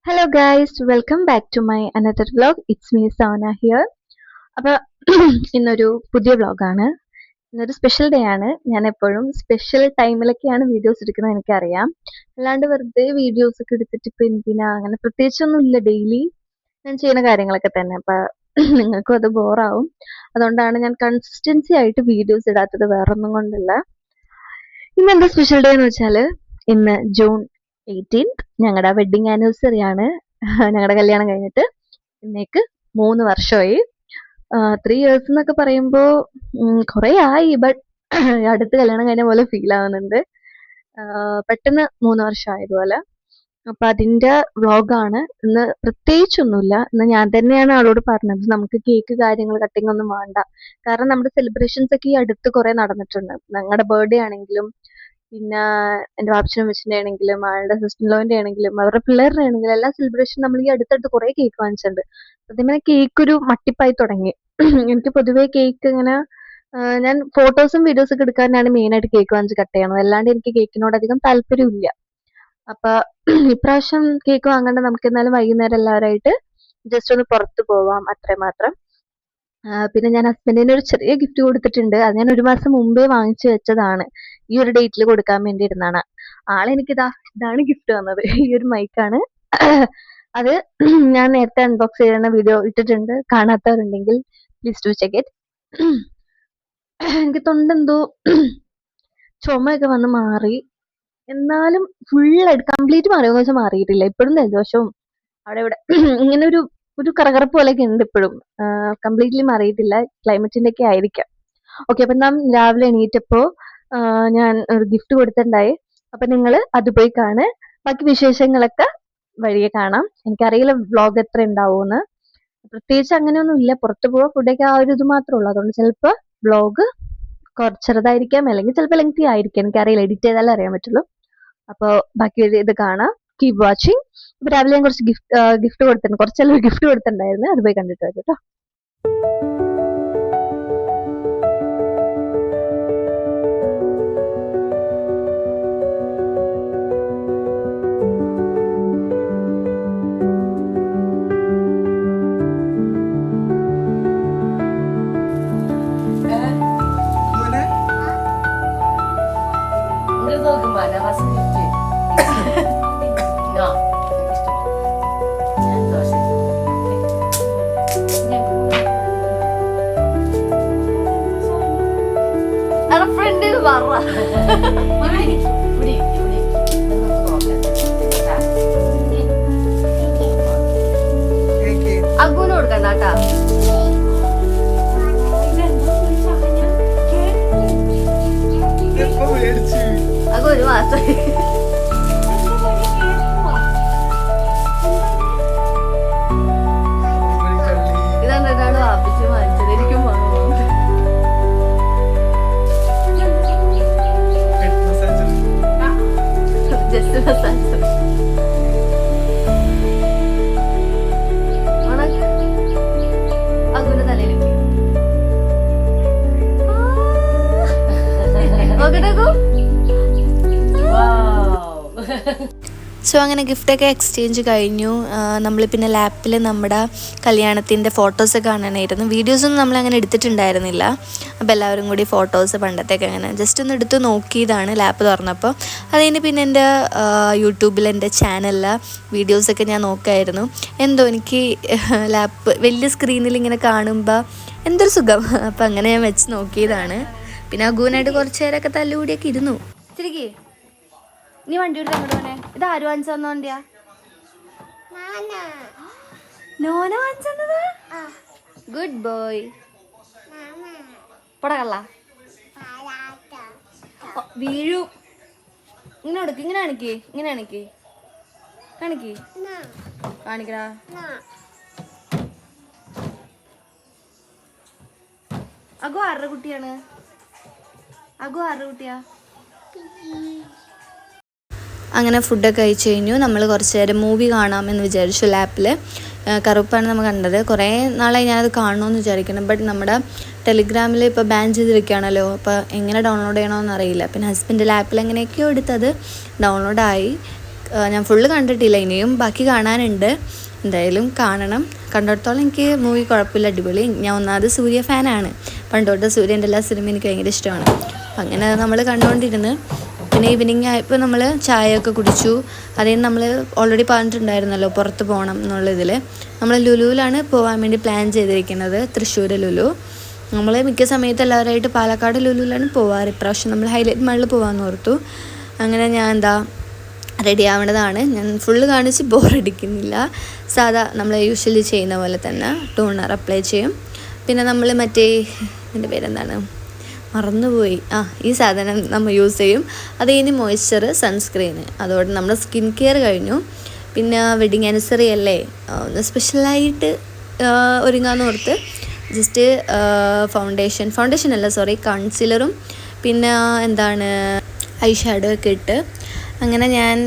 Hello guys, welcome back to my another vlog. It's me Savana here. അപ്പോൾ ഇന്നൊരു പുതിയ വ്ളോഗാണ്. ഇന്നൊരു സ്പെഷ്യൽ ഡേ ആണ്. ഞാൻ എപ്പോഴും സ്പെഷ്യൽ ടൈമിലൊക്കെയാണ് വീഡിയോസ് എടുക്കുന്നത് എനിക്കറിയാം. അല്ലാണ്ട് വെറുതെ വീഡിയോസ് ഒക്കെ എടുത്തിട്ട് ഇപ്പം എന്തിനാ അങ്ങനെ പ്രത്യേകിച്ചൊന്നും ഇല്ല. ഡെയിലി ഞാൻ ചെയ്യുന്ന കാര്യങ്ങളൊക്കെ തന്നെ. അപ്പം നിങ്ങൾക്കും അത് ബോറാവും. അതുകൊണ്ടാണ് ഞാൻ കൺസിസ്റ്റൻസി ആയിട്ട് വീഡിയോസ് ഇടാത്തത്, വേറൊന്നും കൊണ്ടല്ല. ഇന്ന് എന്താ സ്പെഷ്യൽ ഡേ എന്ന് വെച്ചാൽ ഇന്ന് ജൂൺ 18th ഞങ്ങളുടെ വെഡിങ് ആനിവേഴ്സറി ആണ്. ഞങ്ങളുടെ കല്യാണം കഴിഞ്ഞിട്ട് ഇന്നേക്ക് 3 വർഷമായി. 3 years എന്നൊക്കെ പറയുമ്പോൾ കുറേ ആയി, ബട്ട് അടുത്ത് കല്യാണം കഴിഞ്ഞ പോലെ ഫീൽ ആവുന്നുണ്ട്. പെട്ടെന്ന് 3 വർഷം ആയതുപോലെ. അപ്പൊ അതിന്റെ വ്ളോഗാണ് ഇന്ന്. പ്രത്യേകിച്ചൊന്നുമില്ല. ഇന്ന് ഞാൻ തന്നെയാണ് ആളോട് പറഞ്ഞത് നമുക്ക് കേക്ക് കാര്യങ്ങൾ കട്ടിങ് ഒന്നും വേണ്ട, കാരണം നമ്മുടെ സെലിബ്രേഷൻസ് ഒക്കെ ഈ അടുത്ത് കുറെ നടന്നിട്ടുണ്ട്. ഞങ്ങളുടെ ബർത്ത്ഡേ ആണെങ്കിലും പിന്നെ എൻ്റെ വാപ്പച്ചനും അമ്മച്ചിൻ്റെ ആണെങ്കിലും ആളുടെ സിസ്റ്റർ-ഇൻ-ലോൻ്റെ ആണെങ്കിലും അവരുടെ പിള്ളേരുടെ ആണെങ്കിലും എല്ലാ സെലിബ്രേഷൻ നമ്മൾ ഈ അടുത്തടുത്ത് കുറേ കേക്ക് വാങ്ങിച്ചിട്ടുണ്ട്. അതേപോലെ കേക്ക് ഒരു മട്ടിപ്പായി തുടങ്ങി. എനിക്ക് പൊതുവേ കേക്ക് ഇങ്ങനെ ഞാൻ ഫോട്ടോസും വീഡിയോസും ഒക്കെ എടുക്കാനാണ് മെയിനായിട്ട് കേക്ക് വാങ്ങിച്ച് കട്ട് ചെയ്യണത്. അല്ലാണ്ട് എനിക്ക് കേക്കിനോട് അധികം താല്പര്യമില്ല. അപ്പൊ ഇപ്രാവശ്യം കേക്ക് വാങ്ങണ്ട, നമുക്ക് എന്നാലും വൈകുന്നേരം എല്ലാവരായിട്ട് ജസ്റ്റ് ഒന്ന് പുറത്ത് പോവാം, അത്രയും മാത്രം. പിന്നെ ഞാൻ ഹസ്ബൻഡിന് ഒരു ചെറിയ ഗിഫ്റ്റ് കൊടുത്തിട്ടുണ്ട്. അത് ഞാൻ 1 മാസം മുമ്പേ വാങ്ങിച്ചു വെച്ചതാണ്. ഈ ഒരു ഡേറ്റിൽ കൊടുക്കാൻ വേണ്ടി ഇരുന്നാണ്. ഇതാണ് ഗിഫ്റ്റ് വന്നത്. ഈ ഒരു മൈക്കാണ്. അത് ഞാൻ നേരത്തെ അൺബോക്സ് ചെയ്യുന്ന വീഡിയോ ഇട്ടിട്ടുണ്ട്. കാണാത്തവരുണ്ടെങ്കിൽ പ്ലീസ് ടു ചെക്ക് ഇറ്റ്. എനിക്ക് തൊണ്ടെന്തോ ചുമയൊക്കെ വന്ന് മാറി, എന്നാലും ഫുള്ളായിട്ട് കംപ്ലീറ്റ് മാറിയോന്ന് വെച്ചാൽ മാറിയിട്ടില്ല. ഇപ്പോഴും ജലദോഷവും അവിടെ ഇവിടെ ഇങ്ങനെ ഒരു ഒരു കറകറപ്പ് പോലെയൊക്കെ ഉണ്ട് ഇപ്പോഴും. കംപ്ലീറ്റ്ലി മാറിയിട്ടില്ല. ക്ലൈമറ്റിന്റെ ഒക്കെ ആയിരിക്കാം. ഓക്കെ, അപ്പൊ നാം രാവിലെ എണീറ്റപ്പോ ഞാൻ ഒരു ഗിഫ്റ്റ് കൊടുത്തിട്ടുണ്ടായി. അപ്പൊ നിങ്ങൾ അത് പോയി കാണ്. ബാക്കി വിശേഷങ്ങളൊക്കെ വഴിയെ കാണാം. എനിക്കറിയില്ല വ്ളോഗ് എത്ര ഉണ്ടാവുമെന്ന്. പ്രത്യേകിച്ച് അങ്ങനെയൊന്നും ഇല്ല. പുറത്ത് പോവാ, ഫുഡൊക്കെ ആ ഒരു ഇത് മാത്രമേ ഉള്ളൂ. അതുകൊണ്ട് ചിലപ്പോൾ വ്ളോഗ് ചെറുതായിരിക്കാം, അല്ലെങ്കിൽ ചിലപ്പോൾ ലെങ്തി ആയിരിക്കാം. എനിക്കറിയില്ല, എഡിറ്റ് ചെയ്താലേ അറിയാൻ പറ്റുള്ളൂ. അപ്പോൾ ബാക്കി ഇത് കാണാം. Keep watching. ഇപ്പൊ രാവിലെ ഞാൻ കുറച്ച് ഗിഫ്റ്റ് കൊടുത്തിട്ടുണ്ട്, കുറച്ചെല്ലാം ഗിഫ്റ്റ് കൊടുത്തിട്ടുണ്ടായിരുന്നു. അത് പോയി കണ്ടിട്ട് വരും കേട്ടോ. അഗ്ഗുന് കൊടുക്കണ്ടാട്ടാ. അഗ്ഗു 1 മാസം ഇതാണ് വാപ്പിച്ച് വാങ്ങിച്ചത്. എനിക്കും ജസ്റ്റ് മസാജ്. അഗ്ഗുന്റെ തലയിലേക്ക് സോ അങ്ങനെ ഗിഫ്റ്റൊക്കെ എക്സ്ചേഞ്ച് കഴിഞ്ഞു. നമ്മൾ പിന്നെ ലാപ്പിൽ നമ്മുടെ കല്യാണത്തിൻ്റെ ഫോട്ടോസ് കാണാനായിരുന്നു. വീഡിയോസൊന്നും നമ്മളങ്ങനെ എടുത്തിട്ടുണ്ടായിരുന്നില്ല. അപ്പോൾ എല്ലാവരും കൂടി ഫോട്ടോസ് പണ്ടത്തേക്ക് അങ്ങനെ ജസ്റ്റ് ഒന്ന് എടുത്ത് നോക്കിയതാണ് ലാപ്പ് തുറന്നപ്പോൾ. അതിന് പിന്നെ എൻ്റെ യൂട്യൂബിൽ എൻ്റെ ചാനലിൽ വീഡിയോസൊക്കെ ഞാൻ നോക്കായിരുന്നു. എന്തോ എനിക്ക് ലാപ്പ് വലിയ സ്ക്രീനിൽ ഇങ്ങനെ കാണുമ്പോൾ എന്തൊരു സുഖം. അപ്പോൾ അങ്ങനെ ഞാൻ വെച്ച് നോക്കിയതാണ്. പിന്നെ അഗുവിനായിട്ട് കുറച്ച് നേരമൊക്കെ തല്ലുകൂടിയൊക്കെ ഇരുന്നു. തിരികെ നീ വണ്ടി എടുത്ത് അങ്ങോട്ട് പോണേ. ഇത് ആര് വാങ്ങിച്ചു തന്ന വണ്ടിയാ? നോന വാങ്ങിച്ചു തന്നതാ. Good boy. പൊടകള്ള വീഴു. ഇങ്ങനെ കൊടുക്ക്, ഇങ്ങനെ കാണിക്കേ, ഇങ്ങനെ കാണിക്കേ, കാണിക്കേ, കാണിക്കടാ. അഗു ആരുടെ കുട്ടിയാണ്? അഗു ആരുടെ കുട്ടിയാ? അങ്ങനെ ഫുഡൊക്കെ കഴിച്ച് കഴിഞ്ഞു. നമ്മൾ കുറച്ച് നേരം മൂവി കാണാമെന്ന് വിചാരിച്ചു. ലാപ്പിൽ കറുപ്പാണ് നമ്മൾ കണ്ടത്. കുറേ നാളായി ഞാനത് കാണണമെന്ന് വിചാരിക്കണം. ബട്ട് നമ്മുടെ ടെലിഗ്രാമിൽ ഇപ്പോൾ ബാൻ ചെയ്തിരിക്കുകയാണല്ലോ. അപ്പോൾ എങ്ങനെ ഡൗൺലോഡ് ചെയ്യണമെന്ന് അറിയില്ല. പിന്നെ ഹസ്ബൻഡ് ലാപ്പിൽ എങ്ങനെയൊക്കെയോ എടുത്തത് ഡൗൺലോഡായി. ഞാൻ ഫുള്ള് കണ്ടിട്ടില്ല, ഇനിയും ബാക്കി കാണാനുണ്ട്. എന്തായാലും കാണണം. കണ്ടിടത്തോളം എനിക്ക് മൂവി കുഴപ്പമില്ല, അടിപൊളി. ഞാൻ ഒന്നാമത് സൂര്യ ഫാനാണ്, പണ്ടോട്ട് സൂര്യൻ്റെ എല്ലാ സിനിമയും എനിക്ക് ഭയങ്കര ഇഷ്ടമാണ്. അങ്ങനെ നമ്മൾ കണ്ടുകൊണ്ടിരുന്ന് പിന്നെ ഈവനിങ് ആയപ്പോൾ നമ്മൾ ചായയൊക്കെ കുടിച്ചു. അതിൽ നമ്മൾ ഓൾറെഡി പറഞ്ഞിട്ടുണ്ടായിരുന്നല്ലോ പുറത്ത് പോകണം എന്നുള്ളതിൽ. നമ്മൾ ലുലുവിലാണ് പോകാൻ വേണ്ടി പ്ലാൻ ചെയ്തിരിക്കുന്നത്, തൃശ്ശൂർ ലുലു. നമ്മൾ മിക്ക സമയത്ത് എല്ലാവരുമായിട്ട് പാലക്കാട് ലുലുവിലാണ് പോവാറ്. ഇപ്രാവശ്യം നമ്മൾ ഹൈലൈറ്റ് മാളിൽ പോകാമെന്ന് ഓർത്തു. അങ്ങനെ ഞാൻ റെഡി ആവേണ്ടതാണ്. ഞാൻ ഫുള്ള് കാണിച്ച് ബോറടിക്കുന്നില്ല. സാധാ നമ്മൾ യൂഷ്വലി ചെയ്യുന്ന പോലെ തന്നെ ടോണർ അപ്ലൈ ചെയ്യും. പിന്നെ നമ്മൾ മറ്റേ എൻ്റെ പേരെന്താണ് മറന്നുപോയി, ഈ സാധനം നമ്മൾ യൂസ് ചെയ്യും. അത് കഴിഞ്ഞ് മോയ്സ്ചർ, സൺസ്ക്രീന്, അതോടെ നമ്മുടെ സ്കിൻ കെയർ കഴിഞ്ഞു. പിന്നെ വെഡിങ് ആനിവേഴ്സറി അല്ലേ, ഒന്ന് സ്പെഷ്യലായിട്ട് ഒരുങ്ങാമെന്ന് ഓർത്ത് ജസ്റ്റ് ഫൗണ്ടേഷൻ അല്ല സോറി കൺസീലറും പിന്നെ ഐ ഷാഡോ ഒക്കെ ഇട്ട് അങ്ങനെ ഞാൻ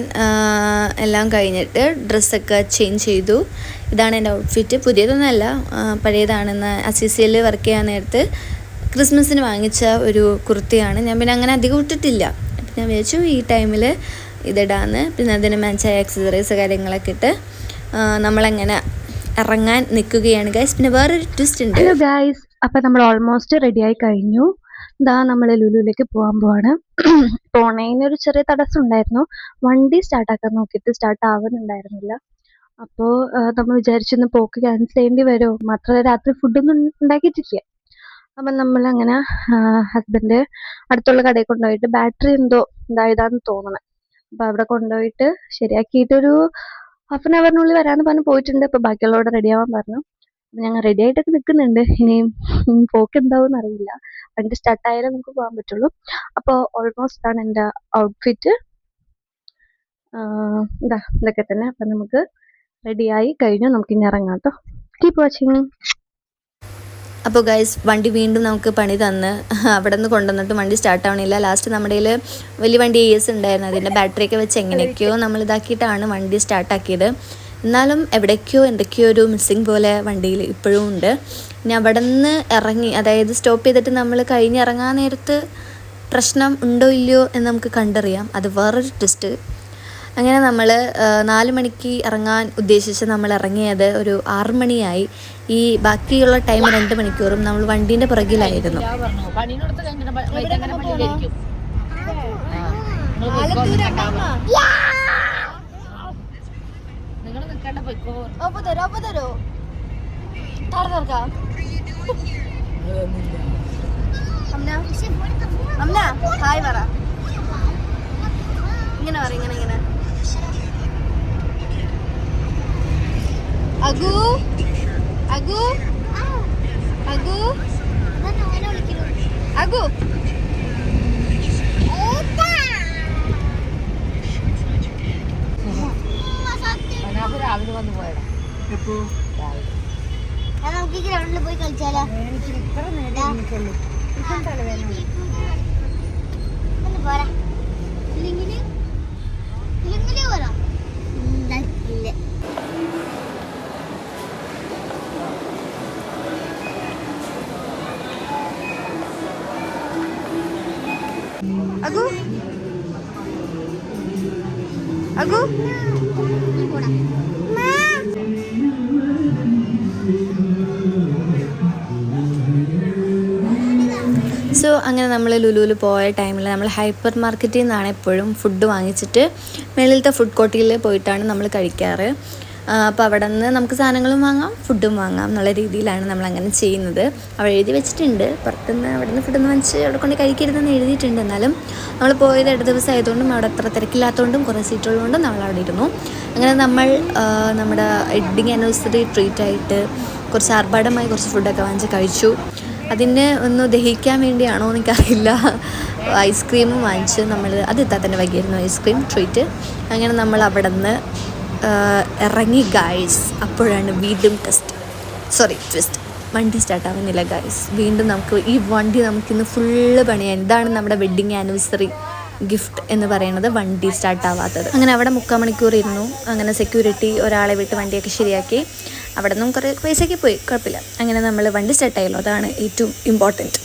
എല്ലാം കഴിഞ്ഞിട്ട് ഡ്രസ്സൊക്കെ ചേഞ്ച് ചെയ്തു. ഇതാണ് എൻ്റെ ഔട്ട്ഫിറ്റ്. പുതിയതൊന്നുമല്ല, പഴയതാണെന്ന് അസിസിയിൽ വർക്ക് ചെയ്യാൻ നേരത്ത് ക്രിസ്മസിന് വാങ്ങിച്ച ഒരു കുർത്തിയാണ്. ഞാൻ പിന്നെ അങ്ങനെ അധികം ഇട്ടിട്ടില്ല. അപ്പം ഞാൻ വിചാരിച്ചു ഈ ടൈമിൽ ഇതിടാന്ന്. പിന്നെ അതിന് മാച്ചായ ആക്സസറീസ് കാര്യങ്ങളൊക്കെ ഇട്ട് നമ്മളങ്ങനെ ഇറങ്ങാൻ നിൽക്കുകയാണ് ഗൈസ്. പിന്നെ വേറൊരു ട്വിസ്റ്റ് ഉണ്ട്. ഹലോ ഗൈസ്, അപ്പം നമ്മൾ ഓൾമോസ്റ്റ് റെഡിയായി കഴിഞ്ഞു. നമ്മൾ ലുലുവിലേക്ക് പോകാൻ പോവാണ്. പോണേനൊരു ചെറിയ തടസ്സം ഉണ്ടായിരുന്നു. വണ്ടി സ്റ്റാർട്ടാക്കാൻ നോക്കിയിട്ട് സ്റ്റാർട്ട് ആവുന്നുണ്ടായിരുന്നില്ല. അപ്പോൾ നമ്മൾ വിചാരിച്ചൊന്ന് പോക്ക് ക്യാൻസൽ ചെയ്യേണ്ടി വരുമോ, മാത്രമല്ല രാത്രി ഫുഡൊന്നും ഉണ്ടാക്കിയിട്ടില്ല. അപ്പം നമ്മളങ്ങനെ ഹസ്ബൻഡ് അടുത്തുള്ള കടയിൽ കൊണ്ടുപോയിട്ട് ബാറ്ററി എന്തോ ഇതായതാന്ന് തോന്നണം. അപ്പം അവിടെ കൊണ്ടുപോയിട്ട് ശരിയാക്കിയിട്ടൊരു ഹാഫ് ആൻ അവറിനുള്ളിൽ വരാമെന്ന് പറഞ്ഞ് പോയിട്ടുണ്ട്. അപ്പോൾ ബാക്കിയുള്ളവരോട് റെഡി ആവാൻ പറഞ്ഞു. അപ്പം ഞങ്ങൾ റെഡി ആയിട്ടൊക്കെ നിൽക്കുന്നുണ്ട്. ഇനിയും പോക്ക് എന്താവും അറിയില്ല. വണ്ടി സ്റ്റാർട്ടായാലേ നമുക്ക് പോകാൻ പറ്റുള്ളൂ. അപ്പോൾ ഓൾമോസ്റ്റ് ആണ് എൻ്റെ ഔട്ട്ഫിറ്റ്. ഇതൊക്കെ തന്നെ. അപ്പം നമുക്ക് റെഡിയായി കഴിഞ്ഞു, നമുക്കിനി ഇറങ്ങാം കേട്ടോ. Keep watching. അപ്പോൾ ഗൈസ് വണ്ടി വീണ്ടും നമുക്ക് പണി തന്ന് അവിടെ നിന്ന് കൊണ്ടുവന്നിട്ട് വണ്ടി സ്റ്റാർട്ട് ആവണില്ല. ലാസ്റ്റ് നമ്മുടെ കയ്യിൽ വലിയ വണ്ടി AS ഉണ്ടായിരുന്നു, അതിൻ്റെ ബാറ്ററിയൊക്കെ വെച്ച് എങ്ങനെയൊക്കെയോ നമ്മൾ ഇതാക്കിയിട്ടാണ് വണ്ടി സ്റ്റാർട്ടാക്കിയത്. എന്നാലും എവിടേക്കോ എന്തൊക്കെയോ ഒരു മിസ്സിങ് പോലെ വണ്ടിയിൽ ഇപ്പോഴും ഉണ്ട്. ഇനി അവിടെ നിന്ന് ഇറങ്ങി, അതായത് സ്റ്റോപ്പ് ചെയ്തിട്ട് നമ്മൾ കഴിഞ്ഞിറങ്ങാൻ നേരത്ത് പ്രശ്നം ഉണ്ടോ ഇല്ലയോ എന്ന് നമുക്ക് കണ്ടറിയാം. അത് വേറൊരു ട്വിസ്റ്റ്. അങ്ങനെ നമ്മൾ 4 മണിക്ക് ഇറങ്ങാൻ ഉദ്ദേശിച്ച് നമ്മൾ ഇറങ്ങിയത് ഒരു 6 മണിയായി. ഈ ബാക്കിയുള്ള ടൈം 2 മണിക്കൂറും നമ്മൾ വണ്ടീൻ്റെ പുറകിലായിരുന്നു. ഇങ്ങനെ അഗു അഗു അഗു അഗു രാവിലെ വന്ന് പോയടാ. നമുക്ക് ഗ്രൗണ്ടിൽ പോയി കളിച്ചാലോ? ഇത്ര നേരം പോരാ പോരാ. അഗു അഗു സോ അങ്ങനെ നമ്മൾ ലുലുവിൽ പോയ ടൈമിൽ നമ്മൾ ഹൈപ്പർ മാർക്കറ്റിൽ നിന്നാണ് എപ്പോഴും ഫുഡ് വാങ്ങിച്ചിട്ട് മേളിലത്തെ ഫുഡ് കോർട്ടിൽ പോയിട്ടാണ് നമ്മൾ കഴിക്കാറ്. അപ്പോൾ അവിടെ നിന്ന് നമുക്ക് സാധനങ്ങളും വാങ്ങാം ഫുഡും വാങ്ങാം എന്നുള്ള രീതിയിലാണ് നമ്മളങ്ങനെ ചെയ്യുന്നത്. അവിടെ എഴുതി വെച്ചിട്ടുണ്ട്, പുറത്തുനിന്ന് അവിടെ നിന്ന് ഫുഡൊന്നും വാങ്ങിച്ച് അവിടെ കൊണ്ട് കഴിക്കരുതെന്ന് എഴുതിയിട്ടുണ്ട്. എന്നാലും നമ്മൾ പോയത് ഇട ദിവസം ആയതുകൊണ്ടും അവിടെ അത്ര തിരക്കില്ലാത്തതുകൊണ്ടും കുറേ സീറ്റുള്ളതുകൊണ്ടും നമ്മൾ അവിടെ ഇരുന്നു. അങ്ങനെ നമ്മൾ നമ്മുടെ വെഡ്ഡിങ് ആനിവേഴ്സറി ട്രീറ്റായിട്ട് കുറച്ച് ആർഭാടമായി കുറച്ച് ഫുഡൊക്കെ വാങ്ങിച്ച് കഴിച്ചു. അതിന് ഒന്ന് ദഹിക്കാൻ വേണ്ടിയാണോ എനിക്കറിയില്ല. ഐസ്ക്രീമും വാങ്ങിച്ച് നമ്മൾ അത് എത്താൻ തന്നെ വൈകിയിരുന്നു ഐസ്ക്രീം ട്രീറ്റ്. അങ്ങനെ നമ്മൾ അവിടെ നിന്ന് ഇറങ്ങി ഗായ്സ്. അപ്പോഴാണ് വീണ്ടും ട്വിസ്റ്റ്. വണ്ടി സ്റ്റാർട്ടാവുന്നില്ല ഗായ്സ്. വീണ്ടും നമുക്ക് ഈ വണ്ടി നമുക്കിന്ന് ഫുള്ള് പണിയാൻ. ഇതാണ് നമ്മുടെ വെഡ്ഡിങ് ആനിവേഴ്സറി ഗിഫ്റ്റ് എന്ന് പറയുന്നത്, വണ്ടി സ്റ്റാർട്ടാവാത്തത്. അങ്ങനെ അവിടെ 3/4 മണിക്കൂർ ഇരുന്നു. അങ്ങനെ സെക്യൂരിറ്റി ഒരാളെ വിട്ട് വണ്ടിയൊക്കെ ശരിയാക്കി. അവിടെ നിന്നും കുറേ പൈസയ്ക്ക് പോയി, കുഴപ്പമില്ല. അങ്ങനെ നമ്മൾ വണ്ടി സ്റ്റാർട്ടായല്ലോ, അതാണ് ഏറ്റവും ഇമ്പോർട്ടൻറ്റ്.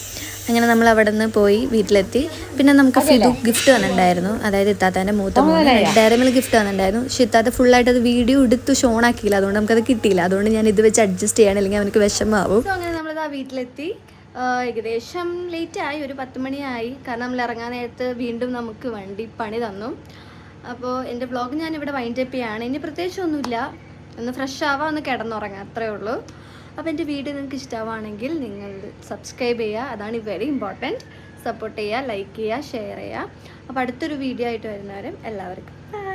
അങ്ങനെ നമ്മൾ അവിടെ നിന്ന് പോയി വീട്ടിലെത്തി. പിന്നെ നമുക്ക് ഫിദു ഗിഫ്റ്റ് തന്നിട്ടുണ്ടായിരുന്നു, അതായത് ഇത്താത്താൻ്റെ മൂത്ത മോന് ഡയറി മിൽക്ക് ഗിഫ്റ്റ് തന്നിട്ടുണ്ടായിരുന്നു. പക്ഷേ ഇത്താത്ത ഫുള്ളായിട്ട് അത് വീഡിയോ എടുത്ത് ഷോണാക്കിയില്ല, അതുകൊണ്ട് നമുക്കത് കിട്ടിയില്ല. അതുകൊണ്ട് ഞാൻ ഇത് വെച്ച് അഡ്ജസ്റ്റ് ചെയ്യണം, അല്ലെങ്കിൽ അവനക്ക് വിഷമാവും. സോ അങ്ങനെ നമ്മളിത് ആ വീട്ടിലെത്തി. ഏകദേശം ലേറ്റായി, ഒരു 10 മണിയായി. കാരണം നമ്മൾ ഇറങ്ങാൻ നേരത്ത് വീണ്ടും നമുക്ക് വണ്ടി പണി തന്നു. അപ്പോൾ എൻ്റെ വ്ളോഗ് ഞാനിവിടെ വൈൻഡ് അപ്പ് ചെയ്യാണ്. ഇനി പ്രത്യേകിച്ചൊന്നുമില്ല, ഒന്ന് ഫ്രഷ് ആവാം, ഒന്ന് കിടന്നുറങ്ങാം, അത്രയേ ഉള്ളൂ. അപ്പോൾ എൻ്റെ വീഡിയോ നിങ്ങൾക്ക് ഇഷ്ടമാണെങ്കിൽ നിങ്ങൾ സബ്സ്ക്രൈബ് ചെയ്യുക, അതാണ് വെരി ഇമ്പോർട്ടൻറ്റ്. സപ്പോർട്ട് ചെയ്യുക, ലൈക്ക് ചെയ്യുക, ഷെയർ ചെയ്യുക. അപ്പോൾ അടുത്തൊരു വീഡിയോ ആയിട്ട് വരുന്നവരും എല്ലാവർക്കും ബൈ.